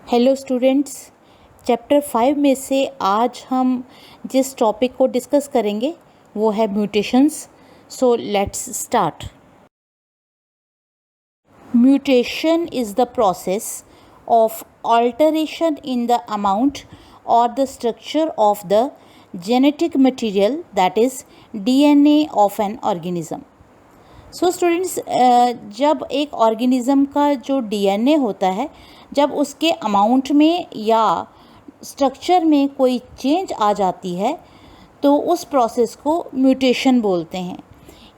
Hello students, chapter 5 में से आज हम जिस टॉपिक को डिस्कस करेंगे वो है mutations. So let's start. Mutation is the process of alteration in the amount और the structure of the genetic material that is DNA of an organism. So students, जब एक ऑर्गेनिज़म का जो डीएनए होता है, जब उसके अमाउंट में या स्ट्रक्चर में कोई चेंज आ जाती है तो उस प्रोसेस को म्यूटेशन बोलते हैं।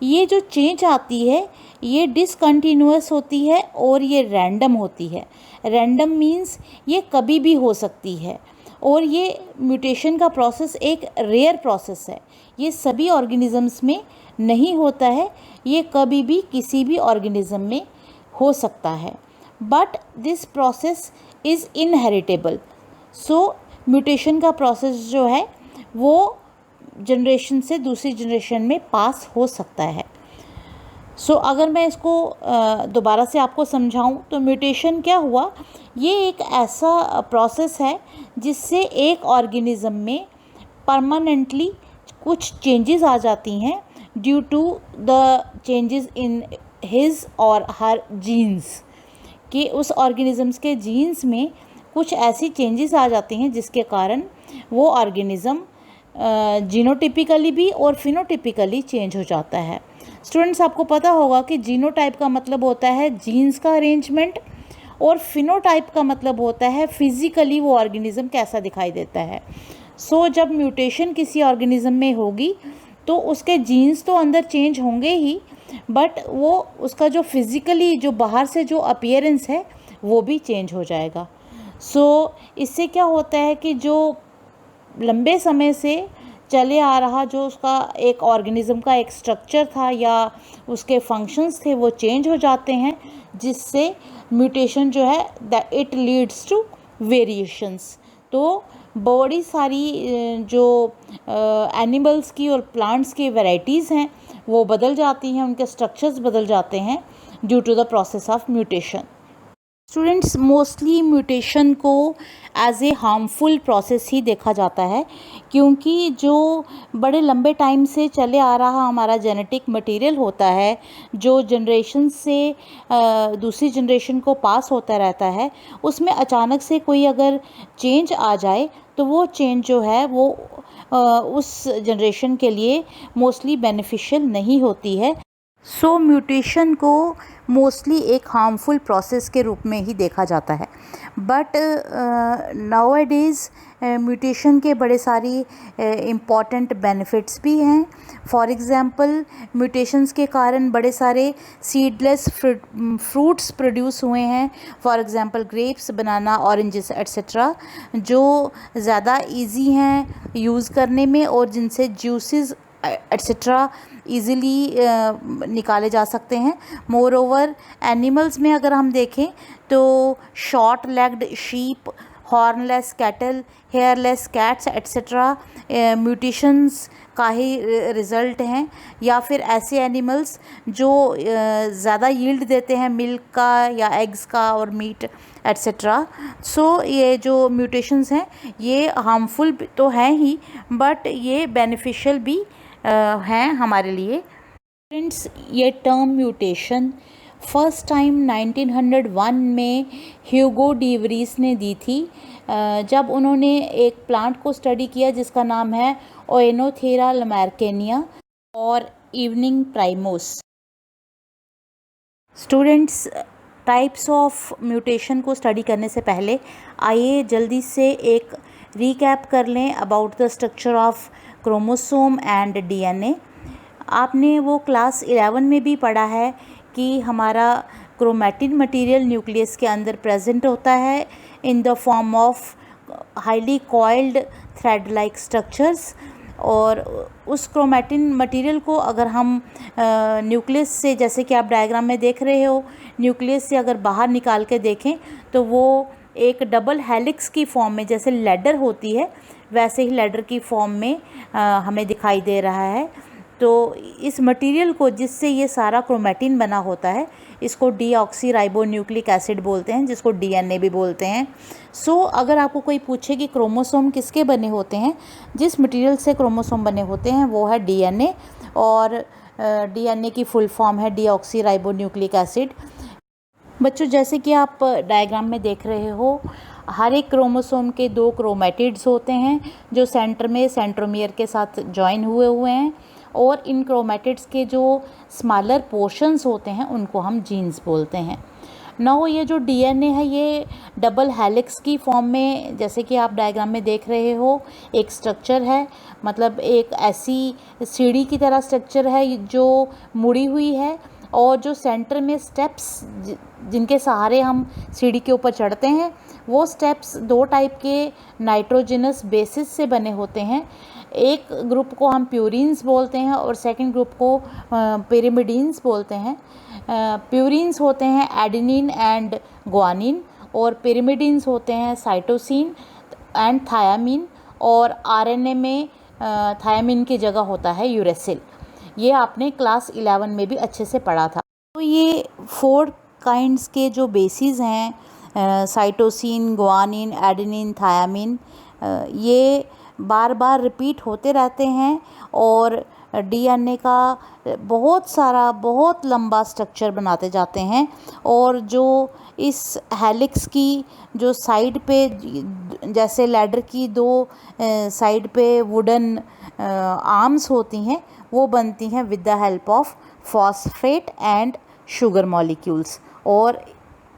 ये जो चेंज आती है ये डिसकंटिन्यूअस होती है और ये रैंडम होती है। रैंडम मीन्स ये कभी भी हो सकती है और ये म्यूटेशन का प्रोसेस एक रेयर प्रोसेस है। ये सभी ऑर्गेनिजम्स में नहीं होता है, ये कभी भी किसी भी ऑर्गेनिज्म में हो सकता है, but this process is inheritable. So mutation का प्रोसेस जो है वो जनरेशन से दूसरी जनरेशन में पास हो सकता है। सो अगर मैं इसको दोबारा से आपको समझाऊं तो म्यूटेशन क्या हुआ, ये एक ऐसा प्रोसेस है जिससे एक ऑर्गेनिज्म में परमानेंटली कुछ चेंजेस आ जाती हैं due to the changes in his or her jeans, कि उस ऑर्गेनिजम्स के जीन्स में कुछ ऐसी चेंजेस आ जाती हैं जिसके कारण वो ऑर्गेनिज़म जीनोटिपिकली भी और फिनोटिपिकली चेंज हो जाता है। स्टूडेंट्स, आपको पता होगा कि जीनोटाइप का मतलब होता है जीन्स का अरेंजमेंट और फिनोटाइप का मतलब होता है फिज़िकली वो ऑर्गेनिज़म कैसा दिखाई देता है। सो जब म्यूटेशन किसी ऑर्गेनिज़म में होगी तो उसके जीन्स तो अंदर चेंज होंगे ही, बट वो उसका जो फिज़िकली जो बाहर से जो अपीयरेंस है वो भी चेंज हो जाएगा। सो इससे क्या होता है कि जो लंबे समय से चले आ रहा जो उसका एक ऑर्गेनिज़म का एक स्ट्रक्चर था या उसके फंक्शंस थे वो चेंज हो जाते हैं, जिससे म्यूटेशन जो है that it leads to variations. तो बड़ी सारी जो एनिमल्स की और प्लांट्स की वैरायटीज़ हैं वो बदल जाती हैं, उनके स्ट्रक्चर्स बदल जाते हैं due to the process of mutation. Students, mostly mutation को एज ए हार्मफुल प्रोसेस ही देखा जाता है, क्योंकि जो बड़े लंबे टाइम से चले आ रहा हमारा जेनेटिक मटेरियल होता है, जो जनरेशन से दूसरी जनरेशन को पास होता रहता है, उसमें अचानक से कोई अगर चेंज आ जाए तो वो चेंज जो है वो उस जनरेशन के लिए मोस्टली बेनिफिशियल नहीं होती है। सो म्यूटेशन को मोस्टली एक हार्मफुल प्रोसेस के रूप में ही देखा जाता है, बट नाउअडेज़ म्यूटेशन के बड़े सारी इम्पॉर्टेंट बेनिफिट्स भी हैं। फॉर एग्ज़ाम्पल, म्यूटेशंस के कारण बड़े सारे सीडलेस फ्रूट्स प्रोड्यूस हुए हैं। For example grapes, banana, oranges etcetera, जो ज़्यादा इजी हैं यूज़ करने में और जिनसे जूसेस एट्सेट्रा ईज़िली निकाले जा सकते हैं। मोर ओवर एनिमल्स में अगर हम देखें तो short legged sheep, hornless cattle, hairless cats etcetera mutations का ही रिज़ल्ट हैं, या फिर ऐसे एनिमल्स जो ज़्यादा यील्ड देते हैं मिल्क का या एग्स का और मीट एट्सेट्रा। सो ये जो म्यूटेशंस हैं ये हार्मफुल तो हैं ही, बट ये बेनिफिशियल भी हैं हमारे लिए। फ्रेंड्स, ये टर्म म्यूटेशन फर्स्ट टाइम 1901 में ह्यूगो डी वरीस ने दी थी, जब उन्होंने एक प्लांट को स्टडी किया जिसका नाम है ओएनोथेरा लैमार्किनिया और evening primrose. Students, types of mutation को स्टडी करने से पहले आइए जल्दी से एक रीकैप कर लें about the structure of chromosome and DNA. आपने वो क्लास 11 में भी पढ़ा है कि हमारा क्रोमैटिन मटेरियल न्यूक्लियस के अंदर प्रेजेंट होता है in the form of highly coiled thread like structures, और उस क्रोमैटिन मटेरियल को अगर हम न्यूक्लियस से, जैसे कि आप डायग्राम में देख रहे हो, न्यूक्लियस से अगर बाहर निकाल के देखें तो वो एक डबल हेलिक्स की फॉर्म में, जैसे लैडर होती है वैसे ही लैडर की फॉर्म में हमें दिखाई दे रहा है। तो इस मटेरियल को जिससे ये सारा क्रोमेटिन बना होता है इसको डीऑक्सीराइबोन्यूक्लिक एसिड बोलते हैं, जिसको डीएनए भी बोलते हैं। सो अगर आपको कोई पूछे कि क्रोमोसोम किसके बने होते हैं, जिस मटेरियल से क्रोमोसोम बने होते हैं वो है डीएनए, और डीएनए की फुल फॉर्म है डीऑक्सीराइबोन्यूक्लिक एसिड। बच्चों जैसे कि आप डायग्राम में देख रहे हो, हर एक क्रोमोसोम के 2 क्रोमेटिड्स होते हैं जो सेंटर में सेंट्रोमियर के साथ जॉइन हुए हैं, और इन क्रोमेटिड्स के जो स्मॉलर पोर्शंस होते हैं उनको हम जीन्स बोलते हैं। नाउ ये जो डीएनए है ये डबल हेलिक्स की फॉर्म में, जैसे कि आप डायग्राम में देख रहे हो, एक स्ट्रक्चर है, मतलब एक ऐसी सीढ़ी की तरह स्ट्रक्चर है जो मुड़ी हुई है, और जो सेंटर में स्टेप्स जिनके सहारे हम सीढ़ी के ऊपर चढ़ते हैं वो स्टेप्स 2 टाइप के नाइट्रोजनस बेसिस से बने होते हैं। एक ग्रुप को हम प्यूरिन्स बोलते हैं और सेकंड ग्रुप को पिरिमिडीन्स बोलते हैं। प्यूरिन्स होते हैं एडेनिन एंड ग्वानिन, और पिरिमिडीन्स होते हैं साइटोसिन एंड थायामीन, और आरएनए में थायामीन की जगह होता है यूरेसिल। ये आपने क्लास 11 में भी अच्छे से पढ़ा था। तो ये 4 काइंड्स के जो बेसिस हैं, साइटोसिन, ग्वानिन, एडेनिन, थायामीन, ये बार बार रिपीट होते रहते हैं और डीएनए का बहुत लंबा स्ट्रक्चर बनाते जाते हैं। और जो इस हेलिक्स की जो साइड पे, जैसे लैडर की 2 साइड पे वुडन आर्म्स होती हैं, वो बनती हैं with the help of phosphate and sugar molecules. और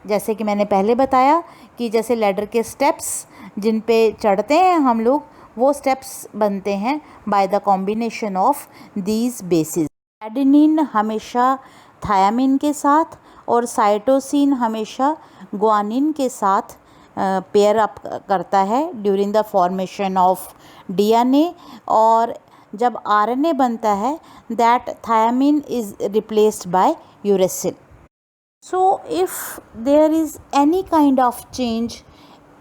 जैसे कि मैंने पहले बताया कि जैसे लैडर के स्टेप्स जिन पे चढ़ते हैं हम लोग, वो स्टेप्स बनते हैं by the combination of these basis. Adenine हमेशा थायामीन के साथ और साइटोसिन हमेशा ग्वानिन के साथ पेयर अप करता है during the formation of DNA, और जब आरएनए बनता है that thymine is replaced by uracil. So if there is any kind of change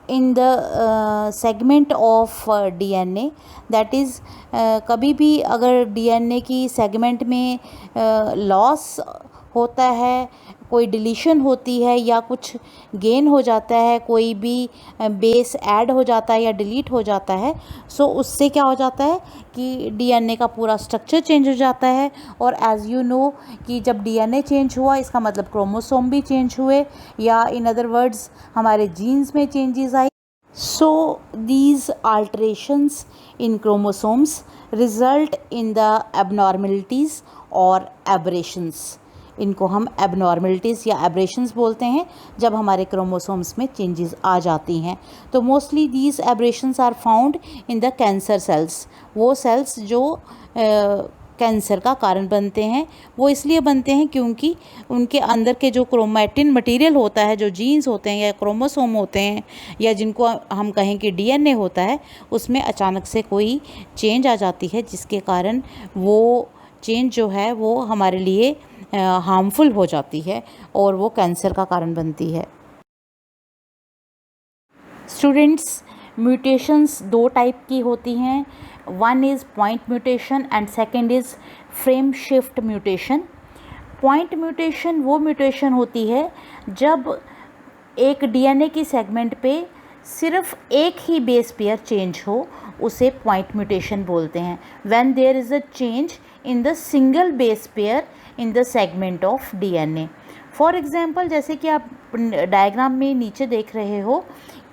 in the segment of DNA, that is कभी भी अगर DNA की सेगमेंट में लॉस होता है, कोई डिलीशन होती है या कुछ गेन हो जाता है, कोई भी बेस ऐड हो जाता है या डिलीट हो जाता है, सो उससे क्या हो जाता है कि डीएनए का पूरा स्ट्रक्चर चेंज हो जाता है। और एज़ यू नो कि जब डीएनए चेंज हुआ इसका मतलब क्रोमोसोम भी चेंज हुए, या इन अदर वर्ड्स हमारे जीन्स में changes I. So these alterations in chromosomes result in the abnormalities or aberrations. इनको हम abnormalities या aberrations बोलते हैं जब हमारे क्रोमोसोम्स में चेंजेस आ जाती हैं। तो mostly these aberrations are found in the cancer cells। वो सेल्स जो कैंसर का कारण बनते हैं, वो इसलिए बनते हैं क्योंकि उनके अंदर के जो क्रोमैटिन मटेरियल होता है, जो जीन्स होते हैं या क्रोमोसोम होते हैं या जिनको हम कहें कि डीएनए होता है, उसमें अचानक से कोई चेंज आ जाती है जिसके कारण वो चेंज जो है वो हमारे लिए हार्मफुल हो जाती है और वो कैंसर का कारण बनती है। स्टूडेंट्स, म्यूटेशंस 2 टाइप की होती हैं। One is point mutation and second is frame shift mutation. Point mutation वो म्यूटेशन होती है जब एक डीएनए की सेगमेंट पे सिर्फ एक ही बेस पेयर चेंज हो, उसे पॉइंट म्यूटेशन बोलते हैं। When there is a change in the single base pair in the segment of DNA. For example, जैसे कि आप डायग्राम में नीचे देख रहे हो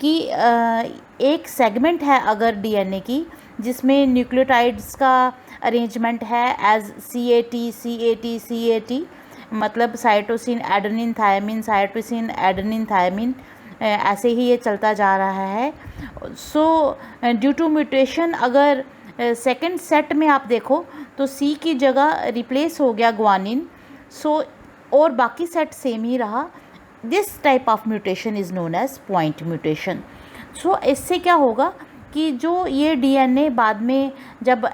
कि एक सेगमेंट है अगर डीएनए की जिसमें न्यूक्लियोटाइड्स का अरेंजमेंट है एज CAT, मतलब cytosine adenine thiamine, cytosine adenine thiamine, ऐसे ही ये चलता जा रहा है। सो ड्यू टू म्यूटेशन अगर सेकंड सेट में आप देखो तो C की जगह रिप्लेस हो गया ग्वानिन, सो और बाकी सेट सेम ही रहा। This type of mutation is known as point mutation. So इससे क्या होगा कि जो ये डीएनए बाद में जब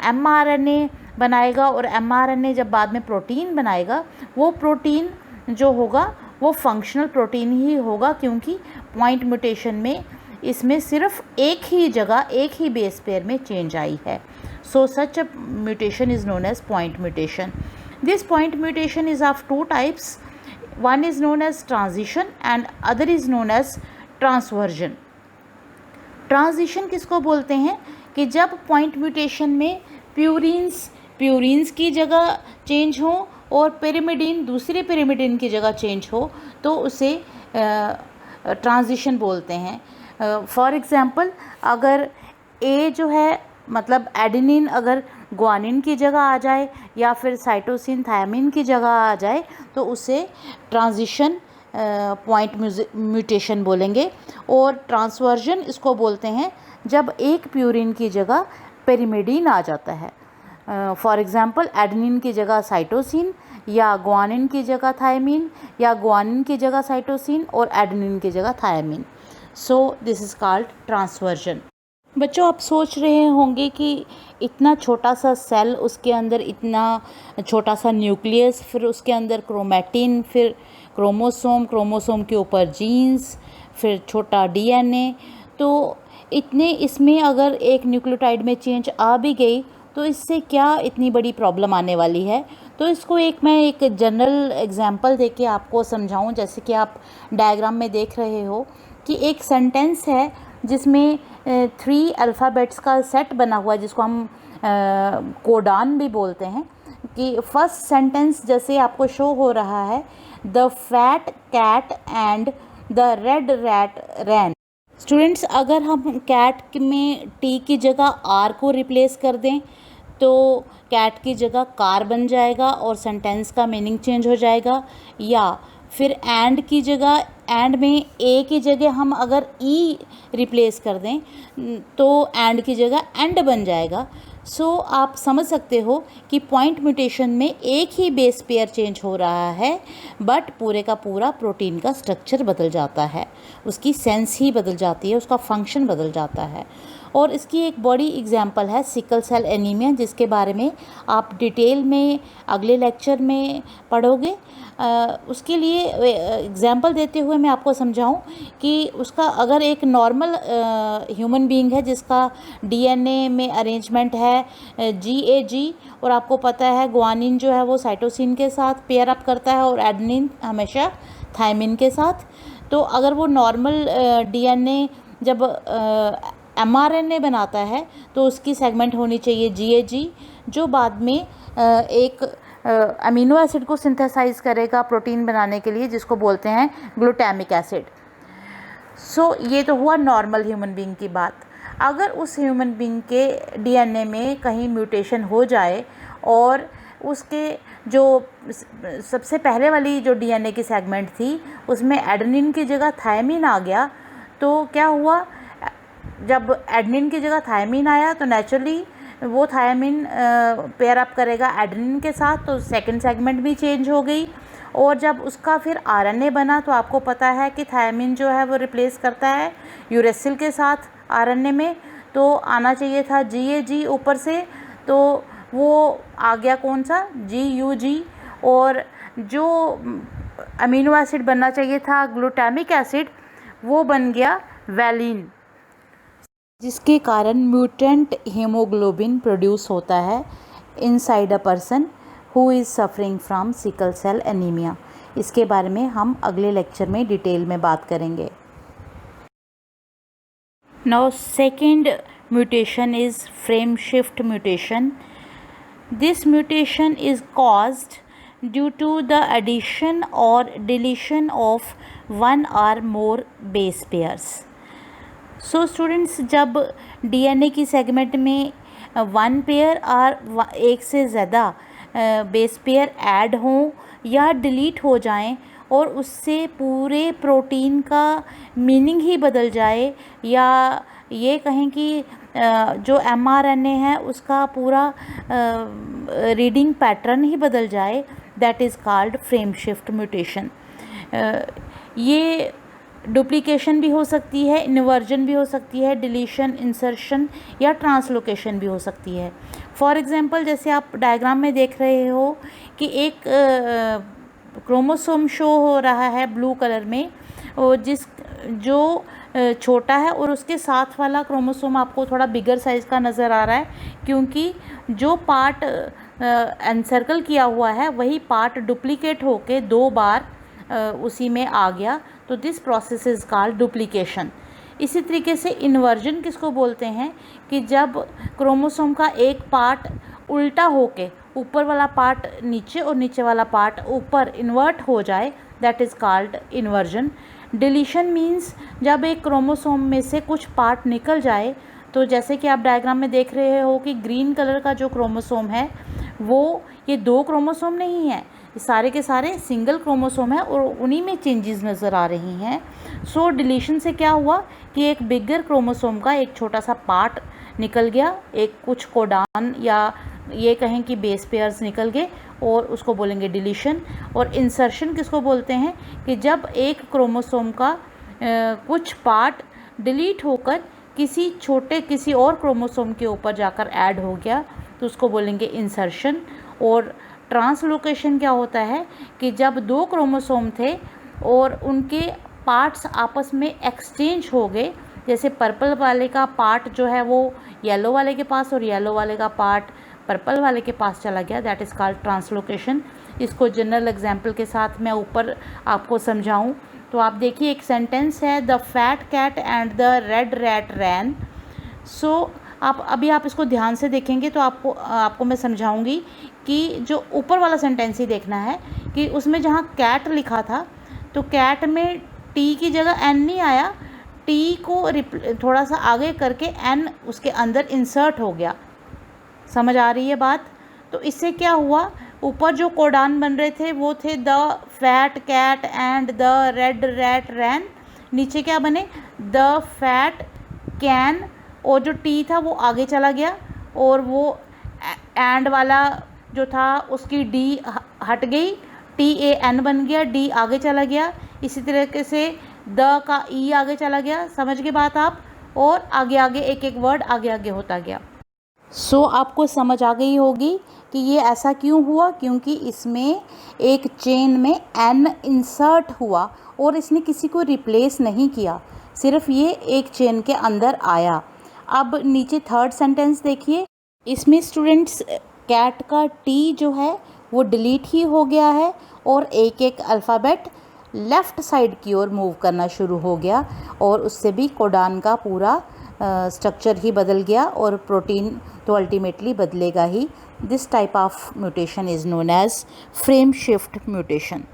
mRNA बनाएगा और mRNA जब बाद में प्रोटीन बनाएगा, वो प्रोटीन जो होगा वो फंक्शनल प्रोटीन ही होगा, क्योंकि पॉइंट म्यूटेशन में इसमें सिर्फ एक ही जगह एक ही बेस पेयर में चेंज आई है। So such a mutation is known as point mutation. This point mutation is of two types. One is known as transition and other is known as transversion. Transition किसको बोलते हैं कि जब point mutation में purines की जगह change हो और पिरिमिडिन दूसरे पिरिमिडिन की जगह चेंज हो तो उसे ट्रांजिशन बोलते हैं। फॉर एग्ज़ाम्पल, अगर ए जो है मतलब एडेनिन अगर ग्वानिन की जगह आ जाए या फिर साइटोसिन थायमिन की जगह आ जाए तो उसे ट्रांजिशन पॉइंट म्यूटेशन बोलेंगे। और ट्रांसवर्जन इसको बोलते हैं जब एक प्यूरिन की जगह पिरिमिडिन आ जाता है। फॉर एग्ज़ाम्पल, एडेनिन की जगह साइटोसिन या ग्वानिन की जगह थायमिन या ग्वानिन की जगह साइटोसिन और एडेनिन की जगह thymine. So this is called transversion. बच्चों, आप सोच रहे होंगे कि इतना छोटा सा सेल, उसके अंदर इतना छोटा सा न्यूक्लियस, फिर उसके अंदर क्रोमैटिन, फिर क्रोमोसोम के ऊपर जीन्स, फिर छोटा डीएनए, तो इतने इसमें अगर एक न्यूक्लियोटाइड में चेंज आ भी गई तो इससे क्या इतनी बड़ी प्रॉब्लम आने वाली है। तो इसको मैं एक जनरल एग्जांपल देके आपको समझाऊं। जैसे कि आप डायग्राम में देख रहे हो कि एक सेंटेंस है जिसमें 3 अल्फ़ाबेट्स का सेट बना हुआ है जिसको हम कोडान भी बोलते हैं। कि फर्स्ट सेंटेंस जैसे आपको शो हो रहा है, the fat cat and the red rat ran. Students, अगर हम कैट में टी की जगह आर को रिप्लेस कर दें तो कैट की जगह कार बन जाएगा और सेंटेंस का मीनिंग चेंज हो जाएगा। या फिर एंड की जगह, एंड में ए की जगह हम अगर ई रिप्लेस कर दें तो एंड की जगह एंड बन जाएगा। सो आप समझ सकते हो कि पॉइंट म्यूटेशन में एक ही बेस पेयर चेंज हो रहा है बट पूरे का पूरा प्रोटीन का स्ट्रक्चर बदल जाता है, उसकी सेंस ही बदल जाती है, उसका फंक्शन बदल जाता है। और इसकी एक बड़ी एग्जांपल है सिकल सेल एनीमिया, जिसके बारे में आप डिटेल में अगले लेक्चर में पढ़ोगे। उसके लिए एग्जांपल देते हुए मैं आपको समझाऊं कि उसका अगर एक नॉर्मल ह्यूमन बीइंग है जिसका डीएनए में अरेंजमेंट है GAG, और आपको पता है ग्वानिन जो है वो साइटोसिन के साथ पेयर अप करता है और एडेनिन हमेशा थायमिन के साथ। तो अगर वो नॉर्मल डीएनए जब mRNA बनाता है तो उसकी सेगमेंट होनी चाहिए GAG, जो बाद में एक अमीनो एसिड को सिंथेसाइज करेगा प्रोटीन बनाने के लिए, जिसको बोलते हैं ग्लूटामिक एसिड। सो ये तो हुआ नॉर्मल ह्यूमन बीइंग की बात। अगर उस ह्यूमन बीइंग के डीएनए में कहीं म्यूटेशन हो जाए और उसके जो सबसे पहले वाली जो डीएनए की सेगमेंट थी उसमें एडेनिन की जगह थायमिन आ गया, तो क्या हुआ, जब एडेनिन की जगह थायमिन आया तो नेचुरली वो थायमिन पेयर अप करेगा एडेनिन के साथ, तो सेकंड सेगमेंट भी चेंज हो गई। और जब उसका फिर आरएनए बना तो आपको पता है कि थायमिन जो है वो रिप्लेस करता है यूरेसिल के साथ आरएनए में, तो आना चाहिए था GAG ऊपर से, तो वो आ गया कौन सा GUG, और जो अमीनो एसिड बनना चाहिए था ग्लूटामिक एसिड वो बन गया वैलिन, जिसके कारण म्यूटेंट हीमोग्लोबिन प्रोड्यूस होता है inside a person who is suffering from sickle cell anaemia. इसके बारे में हम अगले लेक्चर में डिटेल में बात करेंगे। Now second mutation is frame shift mutation. This mutation is caused due to the addition और deletion of 1 or more base pairs. So students, जब डीएनए की सेगमेंट में 1 पेयर और एक से ज़्यादा बेस पेयर ऐड हों या डिलीट हो जाएं और उससे पूरे प्रोटीन का मीनिंग ही बदल जाए, या ये कहें कि जो mRNA है उसका पूरा रीडिंग पैटर्न ही बदल जाए, that is called frame shift mutation. ये डुप्लीकेशन भी हो सकती है, इन्वर्जन भी हो सकती है, डिलीशन, इंसर्शन या ट्रांसलोकेशन भी हो सकती है। फॉर एग्ज़ाम्पल, जैसे आप डायग्राम में देख रहे हो कि एक क्रोमोसोम शो हो रहा है ब्लू कलर में, और जो छोटा है और उसके साथ वाला क्रोमोसोम आपको थोड़ा बिगर साइज़ का नज़र आ रहा है, क्योंकि जो पार्ट एनसर्कल किया हुआ है वही पार्ट डुप्लीकेट होके 2 बार उसी में आ गया, तो this process is called duplication. इसी तरीके से इन्वर्जन किसको बोलते हैं कि जब क्रोमोसोम का एक पार्ट उल्टा होके ऊपर वाला पार्ट नीचे और नीचे वाला पार्ट ऊपर इन्वर्ट हो जाए, that is called inversion. Deletion means जब एक क्रोमोसोम में से कुछ पार्ट निकल जाए, तो जैसे कि आप डायग्राम में देख रहे हो कि ग्रीन कलर का जो क्रोमोसोम है वो ये 2 क्रोमोसोम नहीं है, सारे के सारे सिंगल क्रोमोसोम है और उन्हीं में चेंजेस नज़र आ रही हैं। सो डिलीशन से क्या हुआ कि एक बिगर क्रोमोसोम का एक छोटा सा पार्ट निकल गया, एक कुछ कोडान या ये कहें कि बेस पेयर्स निकल गए और उसको बोलेंगे डिलीशन। और इंसर्शन किसको बोलते हैं कि जब एक क्रोमोसोम का कुछ पार्ट डिलीट होकर किसी और क्रोमोसोम के ऊपर जाकर ऐड हो गया, तो उसको बोलेंगे इंसर्शन। और ट्रांसलोकेशन क्या होता है कि जब 2 क्रोमोसोम थे और उनके पार्ट्स आपस में एक्सचेंज हो गए, जैसे पर्पल वाले का पार्ट जो है वो येलो वाले के पास और येलो वाले का पार्ट पर्पल वाले के पास चला गया, दैट इज़ कॉल्ड ट्रांसलोकेशन। इसको जनरल एग्जाम्पल के साथ मैं ऊपर आपको समझाऊं तो आप देखिए, एक सेंटेंस है, the fat cat and the red rat ran. So आप इसको ध्यान से देखेंगे तो आपको मैं समझाऊंगी कि जो ऊपर वाला सेंटेंस ही देखना है कि उसमें जहाँ कैट लिखा था तो कैट में टी की जगह एन नहीं आया, टी को थोड़ा सा आगे करके एन उसके अंदर इंसर्ट हो गया। समझ आ रही है बात? तो इससे क्या हुआ, ऊपर जो कोडान बन रहे थे वो थे the fat cat and the red rat ran, नीचे क्या बने, द फैट कैन, और जो टी था वो आगे चला गया और वो एंड वाला जो था उसकी डी हट गई, टी ए एन बन गया, डी आगे चला गया। इसी तरीके से द का ई आगे चला गया। समझ गए बात आप? और आगे आगे एक एक वर्ड आगे आगे होता गया। सो आपको समझ आ गई होगी कि ये ऐसा क्यों हुआ, क्योंकि इसमें एक चेन में एन इंसर्ट हुआ और इसने किसी को रिप्लेस नहीं किया, सिर्फ ये एक चेन के अंदर आया। अब नीचे थर्ड सेंटेंस देखिए, इसमें स्टूडेंट्स कैट का टी जो है वो डिलीट ही हो गया है और एक एक अल्फ़ाबेट लेफ़्ट साइड की ओर मूव करना शुरू हो गया और उससे भी कोडान का पूरा स्ट्रक्चर ही बदल गया और प्रोटीन तो अल्टीमेटली बदलेगा ही। This type of mutation is known as frame shift mutation.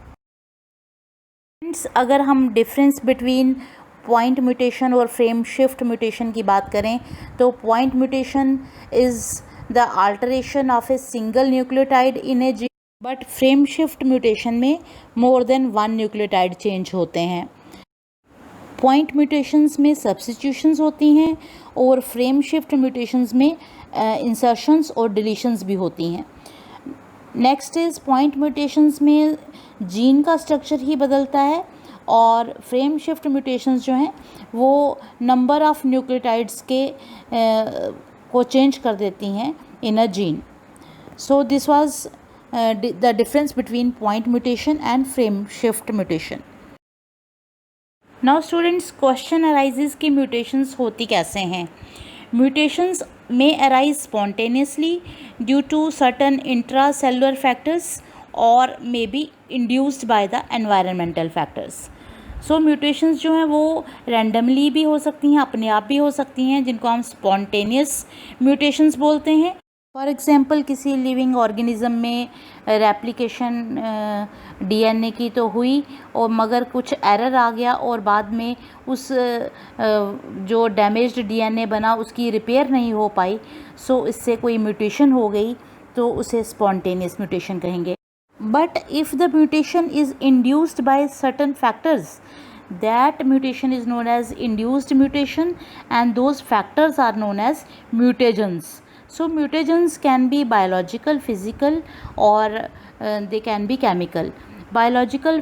अगर हम डिफरेंस बिटवीन पॉइंट म्यूटेशन और फ्रेम शिफ्ट म्यूटेशन की बात करें तो point mutation is the alteration of a single nucleotide in a gene, but frame shift mutation में more then 1 nucleotide change होते हैं। पॉइंट म्यूटेशंस में सब्स्टिट्यूशंस होती हैं और फ्रेम शिफ्ट म्यूटेशंस में इंसर्शंस और डिलीशंस भी होती हैं। नेक्स्ट इज़ पॉइंट म्यूटेशंस में जीन का स्ट्रक्चर ही बदलता है और फ्रेम शिफ्ट म्यूटेशंस जो हैं वो नंबर ऑफ़ न्यूक्लियोटाइड्स के को चेंज कर देती हैं in a gene. So this was the difference between point mutation and frame shift mutation. Now students, question arises कि म्यूटेशंस होती कैसे हैं। Mutations may arise spontaneously due to certain intracellular factors or may be induced by the environmental factors. So mutations जो हैं वो randomly भी हो सकती हैं, अपने आप भी हो सकती हैं, जिनको हम स्पॉन्टेनियस म्यूटेशंस बोलते हैं। फॉर एग्जांपल किसी लिविंग ऑर्गेनिज्म में रेप्लिकेशन डीएनए की तो हुई और मगर कुछ एरर आ गया और बाद में उस जो डैमेज्ड डीएनए बना उसकी रिपेयर नहीं हो पाई, सो इससे कोई म्यूटेशन हो गई तो उसे स्पॉन्टेनियस म्यूटेशन कहेंगे। But if the mutation is induced by certain factors, that mutation is known as induced mutation and those factors are known as mutagens. So mutagens can be biological, physical or they can be chemical. Biological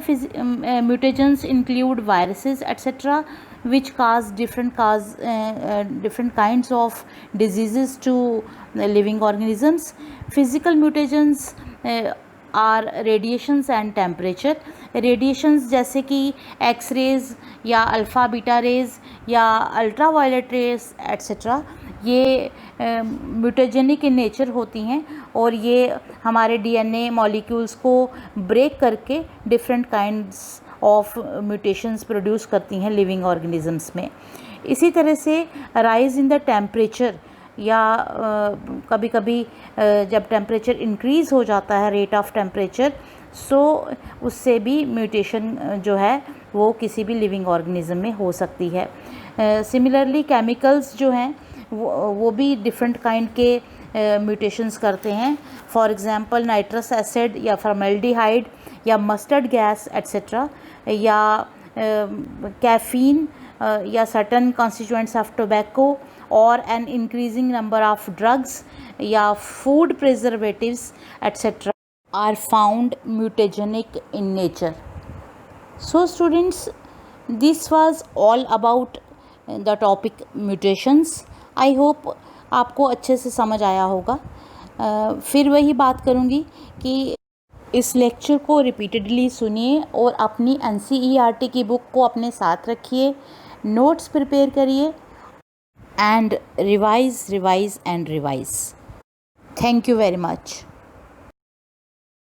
mutagens include viruses etc. which cause different kinds of diseases to living organisms. Physical mutagens are radiations and temperature, radiations जैसे कि x rays या alpha beta rays या ultra violet rays etcetera, ये म्यूटेजेनिक in nature होती हैं और ये हमारे डीएनए मॉलिक्यूल्स को ब्रेक करके different kinds of mutations produce करती हैं लिविंग ऑर्गेनिजम्स में। इसी तरह से राइज इन द टेम्परेचर या कभी कभी जब टेम्परेचर इंक्रीज़ हो जाता है, रेट ऑफ टेम्परेचर, सो उससे भी म्यूटेशन जो है वो किसी भी लिविंग ऑर्गेनिज्म में हो सकती है। सिमिलरली केमिकल्स जो हैं वो भी डिफरेंट काइंड के म्यूटेशंस करते हैं। फॉर एग्जांपल नाइट्रस एसिड या फॉर्मेल्डिहाइड या मस्टर्ड गैस एट्सेट्रा, या कैफीन या सर्टन कॉन्स्टिट्यूएंट्स ऑफ टोबैको और an increasing number of drugs या food preservatives etcetera are found mutagenic in nature. So students, this was all about the topic mutations. I hope आपको अच्छे से समझ आया होगा। फिर वही बात करूँगी कि इस लेक्चर को रिपीटेडली सुनिए और अपनी NCERT की बुक को अपने साथ रखिए, नोट्स प्रिपेयर करिए and revise and revise. Thank you very much.